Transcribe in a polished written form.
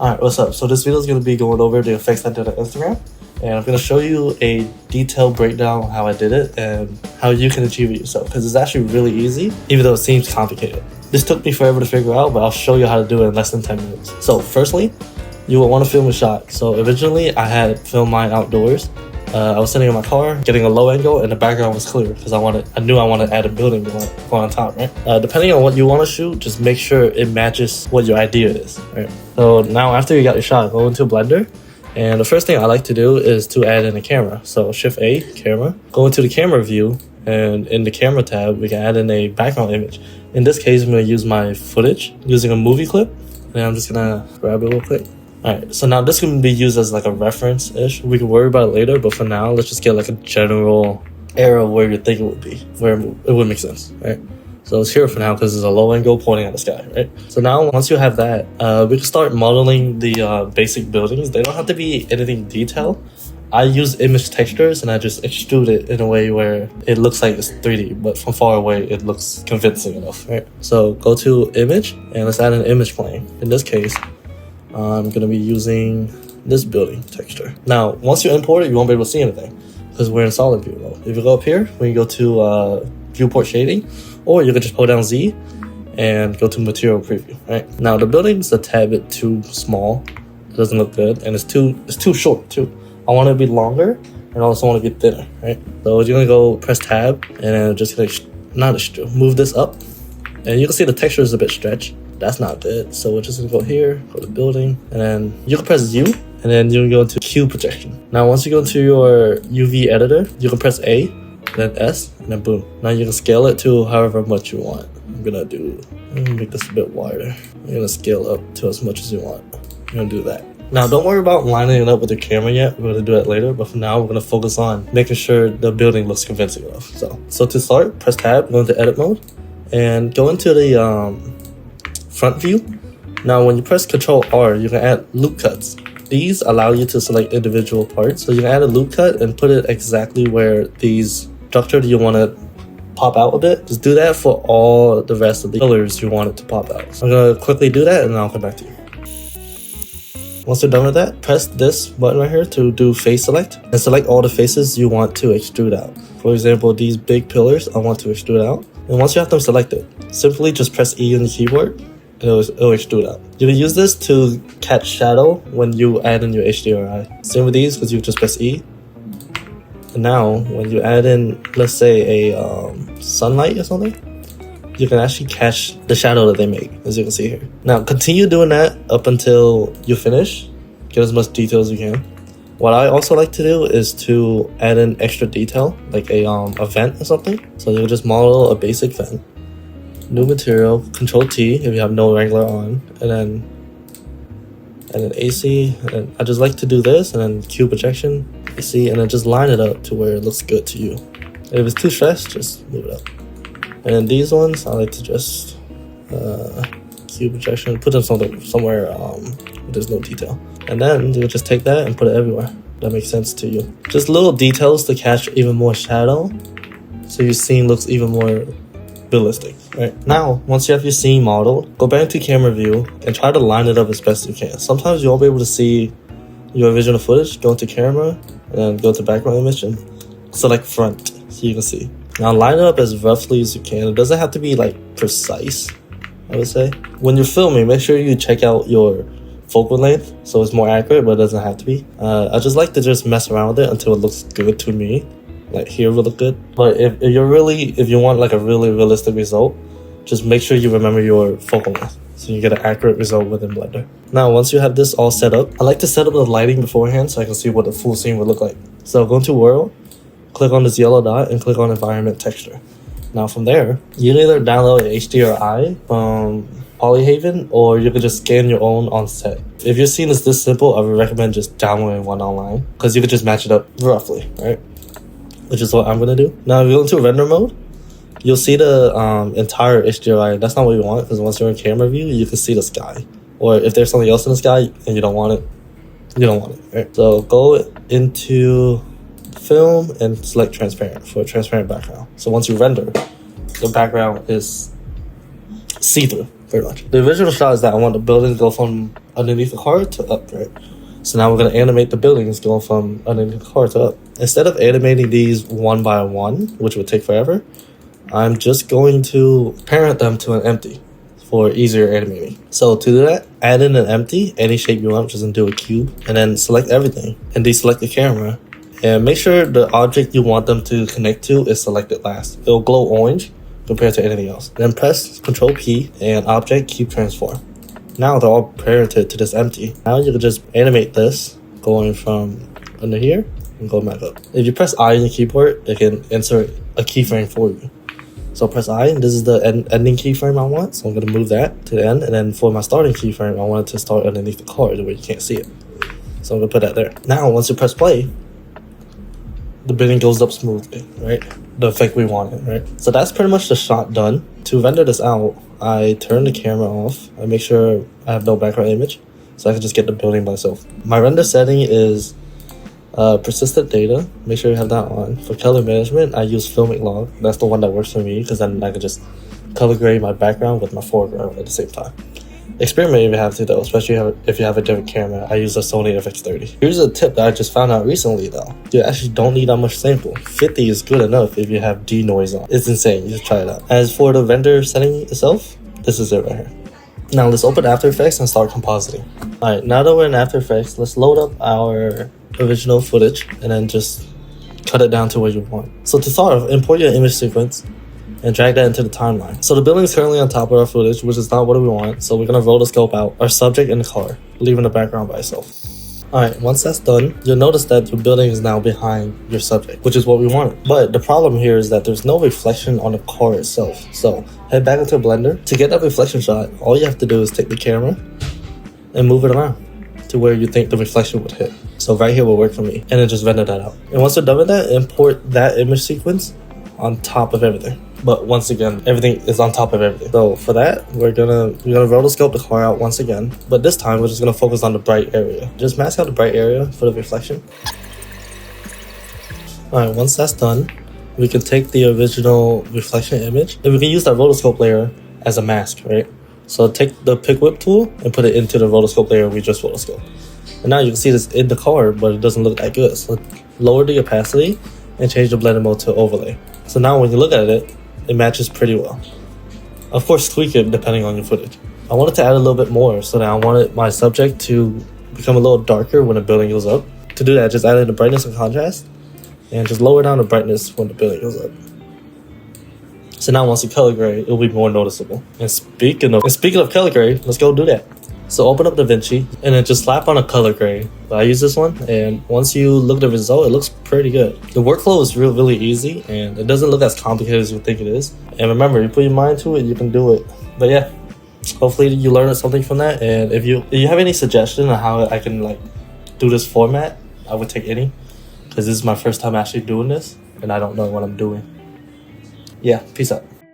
Alright, what's up? So this video is going to be going over the effects I did on Instagram, and I'm going to show you a detailed breakdown of how I did it and how you can achieve it yourself, because it's actually really easy, even though it seems complicated. This took me forever to figure out, but I'll show you how to do it in less than 10 minutes. So firstly, you will want to film a shot. So originally I had filmed mine outdoors. I was sitting in my car, getting a low angle, and the background was clear because I knew I wanted to add a building going on top, right? Depending on what you want to shoot, just make sure it matches what your idea is, right? So now after you got your shot, go into Blender, and the first thing I like to do is to add in a camera. So Shift A, camera, go into the camera view, and in the camera tab, we can add in a background image. In this case, I'm going to use my footage using a movie clip, and I'm just going to grab it real quick. Alright, so now this can be used as like a reference-ish. We can worry about it later, but for now, let's just get like a general area where you think it would be, where it would make sense, right? So it's here for now because it's a low angle pointing at the sky, right? So now, once you have that, we can start modeling the basic buildings. They don't have to be anything detailed. I use image textures and I just extrude it in a way where it looks like it's 3D, but from far away, it looks convincing enough, right? So go to image and let's add an image plane. In this case, I'm going to be using this building texture. Now, once you import it, you won't be able to see anything because we're in solid view mode. If you go up here, we can go to viewport shading, or you can just hold down Z and go to material preview, right? Now, the building's a tad bit too small. It doesn't look good, and it's too short too. I want it to be longer and also want to be thinner, right? So you're going to go press tab and just move this up, and you can see the texture is a bit stretched. That's not good. So we're just gonna go here, go to building, and then you can press U, and then you can go into Q projection. Now, once you go into your UV editor, you can press A, then S, and then boom. Now you can scale it to however much you want. I'm gonna make this a bit wider. You're gonna scale up to as much as you want. You're gonna do that. Now, don't worry about lining it up with your camera yet. We're gonna do it later, but for now, we're gonna focus on making sure the building looks convincing enough. So to start, press tab, go into edit mode, and go into the front view. Now, when you press Ctrl R, you can add loop cuts. These allow you to select individual parts. So you can add a loop cut and put it exactly where these structure you want to pop out a bit. Just do that for all the rest of the pillars you want it to pop out. So I'm going to quickly do that and then I'll come back to you. Once you're done with that, press this button right here to do face select and select all the faces you want to extrude out. For example, these big pillars I want to extrude out. And once you have them selected, simply just press E on the keyboard. It'll extrude out. You can use this to catch shadow when you add in your HDRI. Same with these, because you just press E. And now, when you add in, let's say, a sunlight or something, you can actually catch the shadow that they make, as you can see here. Now, continue doing that up until you finish. Get as much detail as you can. What I also like to do is to add in extra detail, like a vent or something. So you'll just model a basic vent. New material, Control T if you have no regular on, and then AC, and I just like to do this, and then Q projection, AC, and then just line it up to where it looks good to you. If it's too stressed, just move it up. And then these ones, I like to just Q projection, put them somewhere where there's no detail. And then you'll just take that and put it everywhere. That makes sense to you. Just little details to catch even more shadow, so your scene looks even more realistic. Right now, once you have your scene modeled, go back to camera view and try to line it up as best you can. Sometimes you won't be able to see your original footage. Go into camera and then go to background image and select front so you can see. Now line it up as roughly as you can. It doesn't have to be like precise, I would say. When you're filming, make sure you check out your focal length so it's more accurate, but it doesn't have to be. I just like to just mess around with it until it looks good to me. Like here will look good. But if you want like a really realistic result, just make sure you remember your focal length so you get an accurate result within Blender. Now, once you have this all set up, I like to set up the lighting beforehand so I can see what the full scene would look like. So go into World, click on this yellow dot, and click on Environment Texture. Now from there, you can either download an HDRI from Polyhaven, or you can just scan your own on set. If your scene is this simple, I would recommend just downloading one online because you could just match it up roughly, right? Which is what I'm going to do. Now, if you go into render mode, you'll see the entire HDRI. That's not what you want, because once you're in camera view, you can see the sky. Or if there's something else in the sky and you don't want it, you don't want it, right? So go into film and select transparent for a transparent background. So once you render, the background is see-through. pretty much. The original shot is that I want the building to go from underneath the car to up, right? So now we're going to animate the buildings going from underneath the car to up. Instead of animating these one by one, which would take forever, I'm just going to parent them to an empty for easier animating. So to do that, add in an empty, any shape you want, just do a cube, and then select everything and deselect the camera. And make sure the object you want them to connect to is selected last. It'll glow orange compared to anything else. Then press Ctrl P and Object Cube Transform. Now they're all parented to this empty. Now you can just animate this going from under here and go back up. If you press I on your keyboard, it can insert a keyframe for you. So press I, and this is the ending keyframe I want. So I'm going to move that to the end. And then for my starting keyframe, I want it to start underneath the car the way you can't see it. So I'm going to put that there. Now, once you press play, the building goes up smoothly, right? The effect we wanted, right? So that's pretty much the shot done. To render this out, I turn the camera off. I make sure I have no background image, so I can just get the building by itself. My render setting is persistent data. Make sure you have that on. For color management, I use filmic log. That's the one that works for me, because then I can just color grade my background with my foreground at the same time. Experiment if you have to though, especially if you have a different camera. I use a Sony FX30. Here's a tip that I just found out recently though. You actually don't need that much sample. 50 is good enough if you have denoise on. It's insane, you should try it out. As for the render setting itself, this is it right here. Now let's open After Effects and start compositing. Alright, now that we're in After Effects, let's load up our original footage and then just cut it down to where you want. So to start off, import your image sequence and drag that into the timeline. So the building is currently on top of our footage, which is not what we want. So we're gonna roll the scope out, our subject in the car, leaving the background by itself. Alright, once that's done, you'll notice that the building is now behind your subject, which is what we wanted. But the problem here is that there's no reflection on the car itself. So head back into Blender. To get that reflection shot, all you have to do is take the camera and move it around to where you think the reflection would hit. So right here will work for me. And then just render that out. And once you're done with that, import that image sequence on top of everything. But once again, everything is on top of everything. So for that, we're gonna rotoscope the car out once again. But this time, we're just gonna focus on the bright area. Just mask out the bright area for the reflection. Alright, once that's done, we can take the original reflection image and we can use that rotoscope layer as a mask, right? So take the pick whip tool and put it into the rotoscope layer we just rotoscoped. And now you can see this in the car, but it doesn't look that good. So lower the opacity and change the blending mode to overlay. So now when you look at it, it matches pretty well. Of course, tweak it depending on your footage. I wanted to add a little bit more so that I wanted my subject to become a little darker when the building goes up. To do that, just add in the brightness and contrast and just lower down the brightness when the building goes up. So now once you color grade, it'll be more noticeable. And speaking of color grade, let's go do that. So open up Davinci and then just slap on a color grade. I use this one, and once you look at the result, it looks pretty good. The workflow is really easy, and it doesn't look as complicated as you think it is. And remember, you put your mind to it, you can do it. But yeah, hopefully you learned something from that. And if you have any suggestion on how I can like do this format, I would take any, because this is my first time actually doing this, and I don't know what I'm doing. Yeah, peace out.